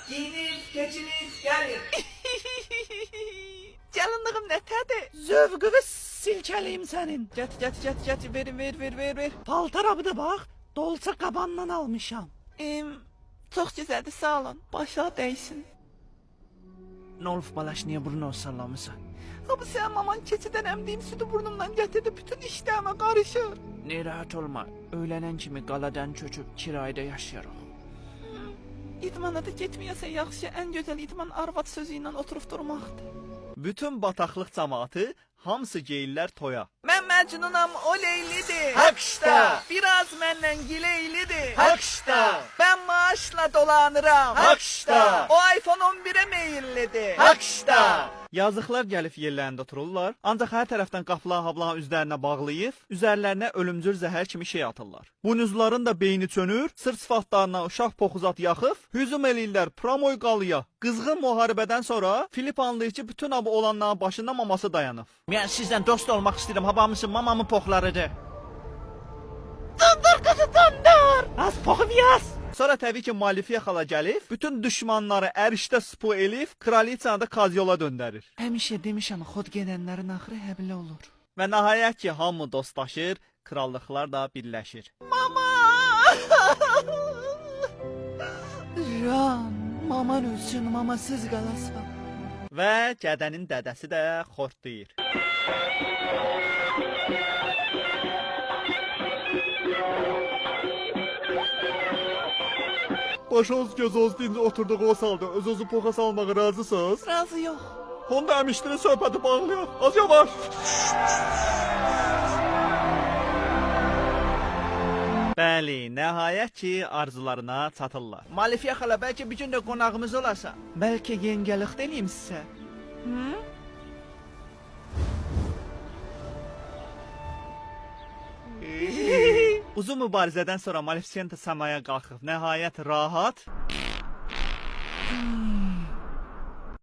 Giyinib, keçinib, gəlin. Canlığım nətədir? Zövqünü silkəliyim sənin. Get, ver. Paltara da bax, Dolça qabandan almışam. Çox gözəldir, sağ olun. Başa dəysin. Nə olub balaş, niyə burnu sallamısan? Abi sen maman keçidən əmdiyim sütü burnumdan gətirdi, bütün işlərimə qarışır. Narahat olma, öylənən kimi qaladan çöküb kirayədə yaşayarıq. İdmana da getməyəsən yaxşı, ən gözəl idman arvad sözü ilə oturub durmaqdır. Bütün bataqlıq cəmaatı hamısı geyirlər toya. Mən Məcnunam, o Leylidir. Haqşda! Biraz məndən gileylidir. Haqşda! Ben maaşla dolanıram. Haqşda! O iPhone 11'e meyillidir. Haqşda! Yazıqlar gəlib yerlərində otururlar, ancaq hər tərəfdən qapılan hablanın üzlərinə bağlayıb, üzərlərinə ölümcül zəhər kimi şey atırlar. Buynuzların da beyni çönür, sırt sıfatlarına uşaq poxuzat yaxıb, hücum eləyirlər Pramoy qalıya. Qızğın müharibədən sonra Filip anlayır ki, bütün abı olanların başında maması dayanıb. Mən sizdən dost olmaq istəyirəm, habamısın mamamın poxlarıdır. Dondur kızı dondur. Az poxu yaz. Sonra təbii ki, Malifiyə xala gəlib, bütün düşmanları ərişdə spo elib, kraliçanı da kazyola döndərir. Həmişə demişəm, xod gedənlərin axırı həblə olur. Və nəhayət ki, hamı dostlaşır, krallıqlar da birləşir. Mama. Can, maman ölsün, mamasız qalasan. Və gədənin dədəsi də xortlayır. Başınız gözünüz dinci oturduğu o salda öz-özü poxa salmağa razısınız? Razı yok. Honda əmişdirin söhbəti bağlayaq. Az yavaş. Bəli, nəhayət ki, arzularına çatırlar. Malifiyə xala, bəlkə bir gün də qonağımız olasan. Bəlkə yengəlik deneyim sizə. Uzun mübarizədən sonra Maleficent səmaya qalxıb, nəhayət rahat